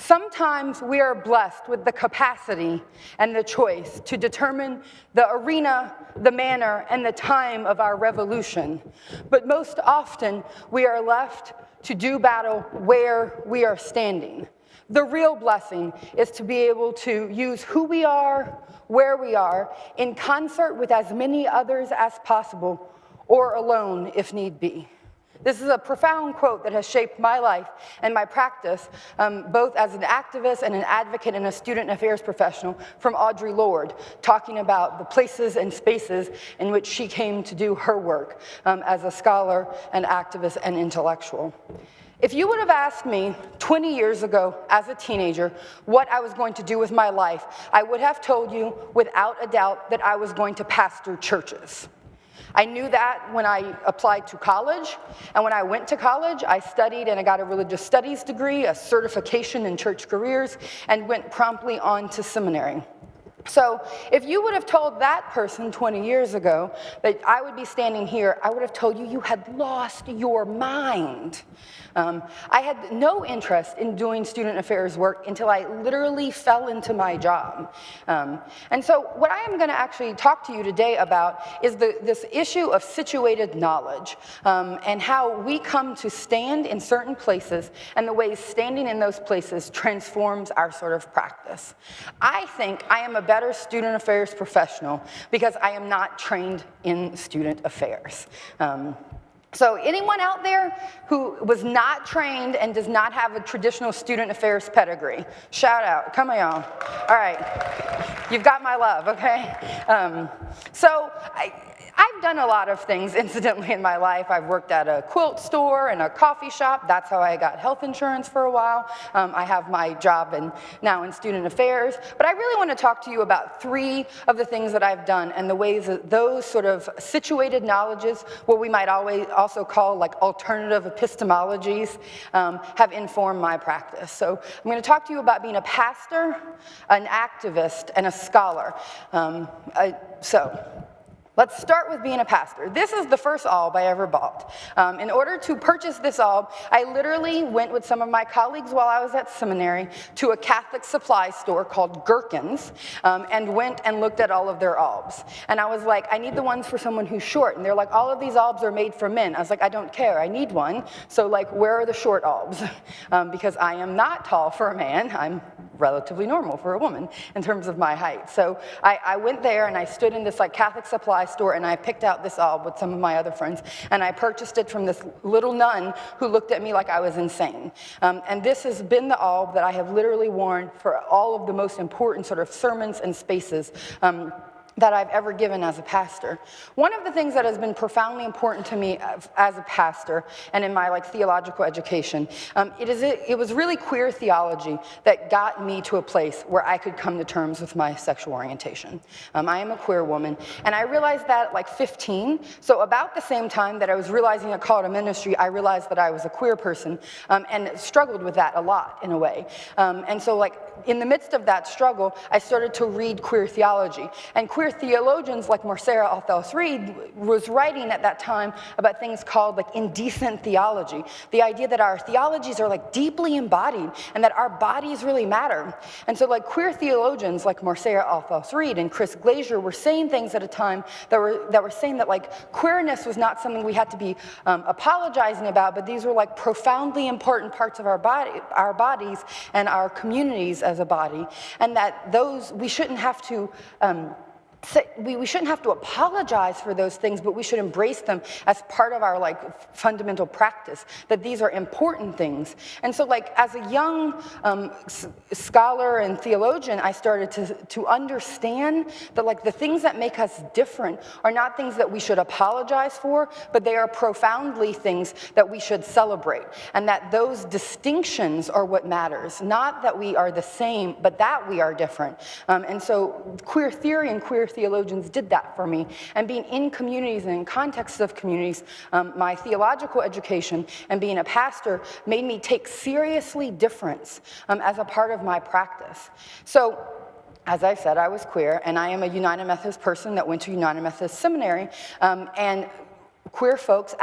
Sometimes we are blessed with the capacity and the choice to determine the arena, the manner, and the time of our revolution. But most often, we are left to do battle where we are standing. The real blessing is to be able to use who we are, where we are, in concert with as many others as possible, or alone if need be. This is a profound quote that has shaped my life and my practice, both as an activist and an advocate and a student affairs professional, from Audre Lorde, talking about the places and spaces in which she came to do her work as a scholar, an activist, and intellectual. If you would have asked me 20 years ago as a teenager what I was going to do with my life, I would have told you without a doubt that I was going to pastor churches. I knew that when I applied to college, and when I went to college, I studied and I got a religious studies degree, a certification in church careers, and went promptly on to seminary. So if you would have told that person 20 years ago that I would be standing here, I would have told you you had lost your mind. I had no interest in doing student affairs work until I literally fell into my job. And so what I am going to actually talk to you today about is this issue of situated knowledge and how we come to stand in certain places and the ways standing in those places transforms our sort of practice. I think I am a better student affairs professional because I am not trained in student affairs. So anyone out there who was not trained and does not have a traditional student affairs pedigree, shout out, come on. All right, you've got my love, okay? I've done a lot of things, incidentally, in my life. I've worked at a quilt store and a coffee shop. That's how I got health insurance for a while. I have my job now in student affairs. But I really want to talk to you about 3 of the things that I've done and the ways that those sort of situated knowledges, what we might also call like alternative epistemologies, have informed my practice. So I'm going to talk to you about being a pastor, an activist, and a scholar. Let's start with being a pastor. This is the first alb I ever bought. In order to purchase this alb, I literally went with some of my colleagues while I was at seminary to a Catholic supply store called Gherkins and went and looked at all of their albs. And I was like, I need the ones for someone who's short. And they're like, all of these albs are made for men. I was like, I don't care, I need one. So like, where are the short albs? Because I am not tall for a man. I'm relatively normal for a woman in terms of my height. So I went there and I stood in this like Catholic supply store and I picked out this alb with some of my other friends and I purchased it from this little nun who looked at me like I was insane. And this has been the alb that I have literally worn for all of the most important sort of sermons and spaces that I've ever given as a pastor. One of the things that has been profoundly important to me as a pastor and in my theological education, it was really queer theology that got me to a place where I could come to terms with my sexual orientation. I am a queer woman, and I realized that at 15, so about the same time that I was realizing a call to ministry, I realized that I was a queer person and struggled with that a lot in a way. And so in the midst of that struggle, I started to read queer theology. And queer theologians like MoSAIC Reed was writing at that time about things called indecent theology. The idea that our theologies are deeply embodied and that our bodies really matter. And so queer theologians like MoSAIC Reed and Chris Glazier were saying things at a time that were saying that queerness was not something we had to be apologizing about, but these were profoundly important parts of our bodies and our communities as a body, and that we shouldn't have to we shouldn't have to apologize for those things, but we should embrace them as part of our fundamental practice, that these are important things. And so as a young scholar and theologian, I started to understand that the things that make us different are not things that we should apologize for, but they are profoundly things that we should celebrate, and that those distinctions are what matters, not that we are the same, but that we are different. And so queer theory and queer theologians did that for me. And being in communities and in contexts of communities, my theological education and being a pastor made me take seriously difference as a part of my practice. So, as I said, I was queer, and I am a United Methodist person that went to United Methodist Seminary, and queer folks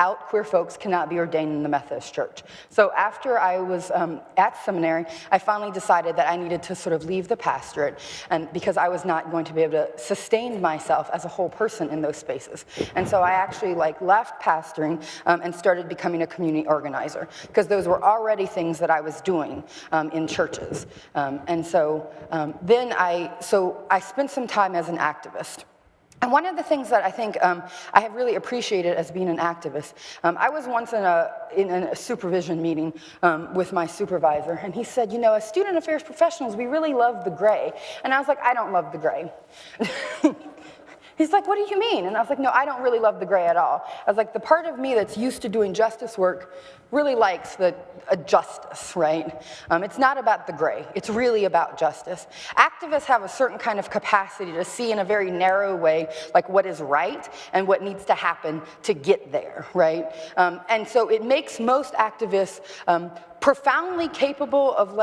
cannot be ordained in the Methodist Church. So after I was at seminary, I finally decided that I needed to sort of leave the pastorate, and because I was not going to be able to sustain myself as a whole person in those spaces. And so I actually left pastoring and started becoming a community organizer, because those were already things that I was doing in churches. And so then I spent some time as an activist. And one of the things that I think I have really appreciated as being an activist, I was once in a supervision meeting with my supervisor, and he said, as student affairs professionals, we really love the gray. And I was like, I don't love the gray. He's like, what do you mean? And I was like, no, I don't really love the gray at all. I was like, the part of me that's used to doing justice work really likes the justice, right? It's not about the gray. It's really about justice. Activists have a certain kind of capacity to see in a very narrow way, what is right and what needs to happen to get there, right? And so it makes most activists profoundly capable of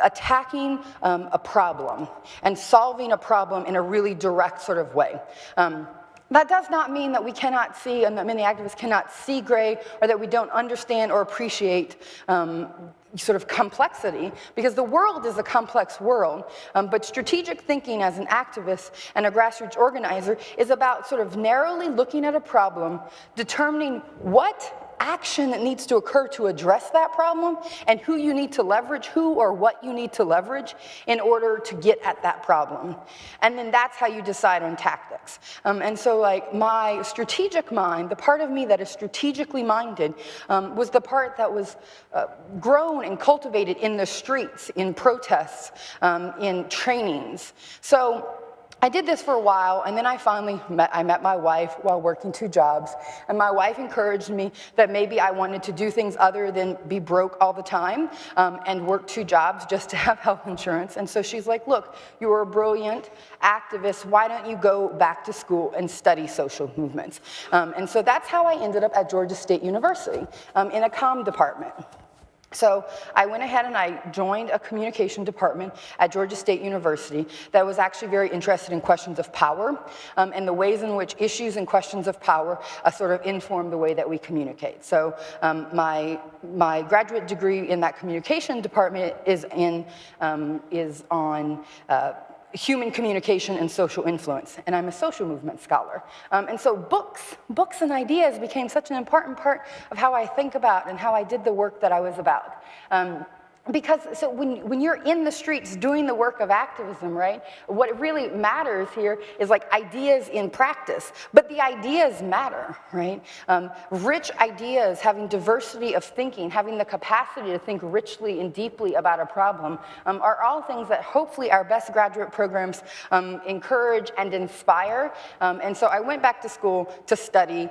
attacking a problem and solving a problem in a really direct sort of way. That does not mean that we cannot see, and that many activists cannot see gray, or that we don't understand or appreciate sort of complexity, because the world is a complex world, but strategic thinking as an activist and a grassroots organizer is about sort of narrowly looking at a problem, determining what action that needs to occur to address that problem, and who you need to leverage, who or what you need to leverage in order to get at that problem. And then that's how you decide on tactics. And so my strategic mind, the part of me that is strategically minded, was the part that was grown and cultivated in the streets, in protests, in trainings. So I did this for a while, and then I met my wife while working 2 jobs, and my wife encouraged me that maybe I wanted to do things other than be broke all the time and work 2 jobs just to have health insurance. And so she's like, look, you are a brilliant activist. Why don't you go back to school and study social movements? And so that's how I ended up at Georgia State University in a comm department. So I went ahead and I joined a communication department at Georgia State University that was actually very interested in questions of power and the ways in which issues and questions of power sort of inform the way that we communicate. So my graduate degree in that communication department is on human communication and social influence, and I'm a social movement scholar. And so books and ideas became such an important part of how I think about and how I did the work that I was about. Because so when you're in the streets doing the work of activism, right, what really matters here is ideas in practice, but the ideas matter, right? Rich ideas, having diversity of thinking, having the capacity to think richly and deeply about a problem are all things that hopefully our best graduate programs encourage and inspire. And so I went back to school to study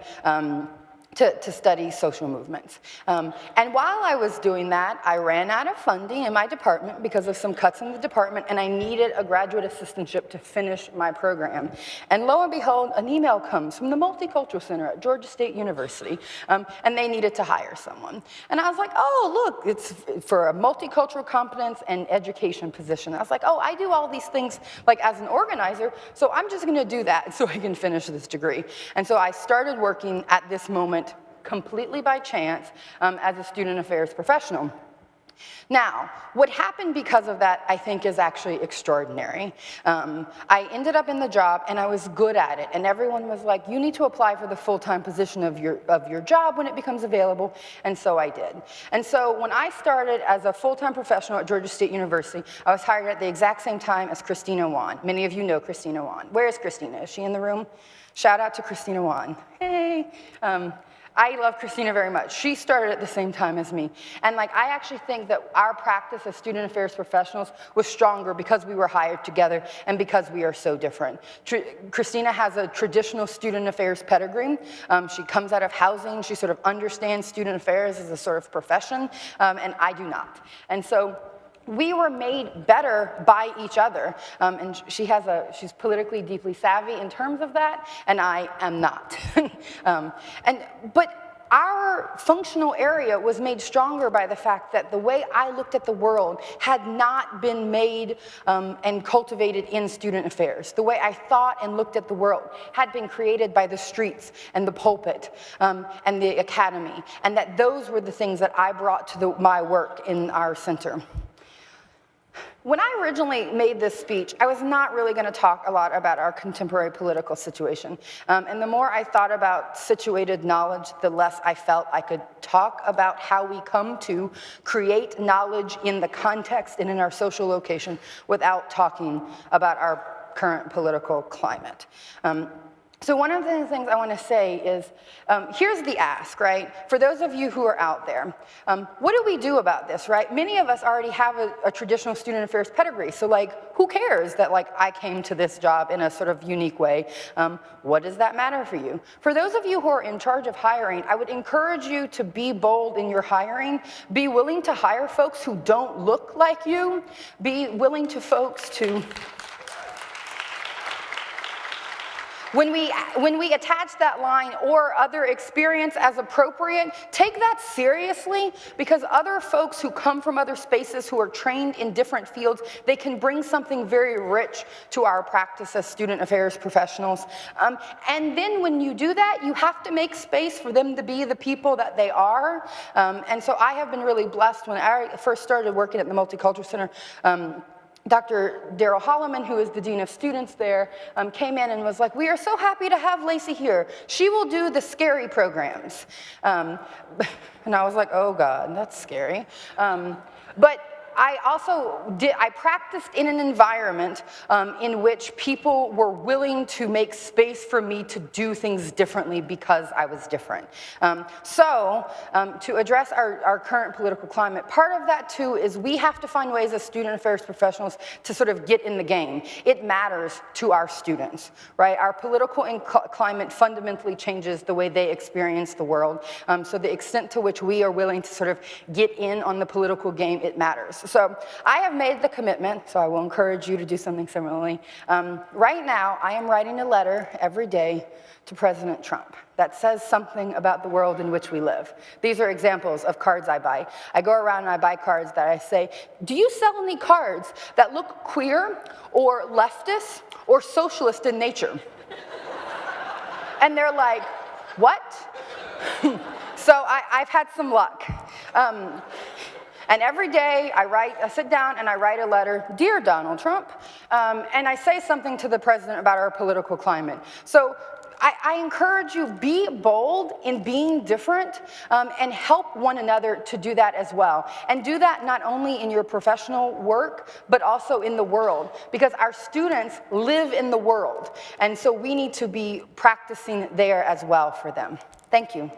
to study social movements. And while I was doing that, I ran out of funding in my department because of some cuts in the department, and I needed a graduate assistantship to finish my program. And lo and behold, an email comes from the Multicultural Center at Georgia State University, and they needed to hire someone. And I was like, oh, look, it's for a multicultural competence and education position. I was like, oh, I do all these things as an organizer, so I'm just gonna do that so I can finish this degree. And so I started working at this moment completely by chance as a student affairs professional. Now, what happened because of that, I think, is actually extraordinary. I ended up in the job, and I was good at it, and everyone was like, you need to apply for the full-time position of your job when it becomes available, and so I did. And so when I started as a full-time professional at Georgia State University, I was hired at the exact same time as Christina Wan. Many of you know Christina Wan. Where is Christina? Is she in the room? Shout out to Christina Wan. Hey. I love Christina very much. She started at the same time as me. And I actually think that our practice as student affairs professionals was stronger because we were hired together and because we are so different. Christina has a traditional student affairs pedigree. She comes out of housing. She sort of understands student affairs as a sort of profession, and I do not. And so we were made better by each other, and she's politically deeply savvy in terms of that, and I am not. But our functional area was made stronger by the fact that the way I looked at the world had not been made and cultivated in student affairs. The way I thought and looked at the world had been created by the streets and the pulpit and the academy, and that those were the things that I brought to my work in our center. When I originally made this speech, I was not really going to talk a lot about our contemporary political situation. And the more I thought about situated knowledge, the less I felt I could talk about how we come to create knowledge in the context and in our social location without talking about our current political climate. So one of the things I want to say is, here's the ask, right? For those of you who are out there, what do we do about this, right? Many of us already have a traditional student affairs pedigree, so like, who cares that like I came to this job in a sort of unique way? What does that matter for you? For those of you who are in charge of hiring, I would encourage you to be bold in your hiring. Be willing to hire folks who don't look like you. Be willing to folks to... When we attach that line or other experience as appropriate, take that seriously, because other folks who come from other spaces who are trained in different fields, they can bring something very rich to our practice as student affairs professionals. And then when you do that, you have to make space for them to be the people that they are. And so I have been really blessed. When I first started working at the Multicultural Center, Dr. Daryl Holloman, who is the Dean of Students there, came in and was like, we are so happy to have Laci here. She will do the scary programs. And I was like, oh God, that's scary. But I practiced in an environment in which people were willing to make space for me to do things differently because I was different. So to address our current political climate, part of that too is we have to find ways as student affairs professionals to sort of get in the game. It matters to our students, right? Our political climate fundamentally changes the way they experience the world. So the extent to which we are willing to sort of get in on the political game, it matters. So I have made the commitment, so I will encourage you to do something similarly. Right now, I am writing a letter every day to President Trump that says something about the world in which we live. These are examples of cards I buy. I go around and I buy cards that I say, do you sell any cards that look queer or leftist or socialist in nature? And they're like, what? So I've had some luck. And every day I sit down and I write a letter, Dear Donald Trump, and I say something to the president about our political climate. So I encourage you, be bold in being different and help one another to do that as well. And do that not only in your professional work, but also in the world, because our students live in the world. And so we need to be practicing there as well for them. Thank you.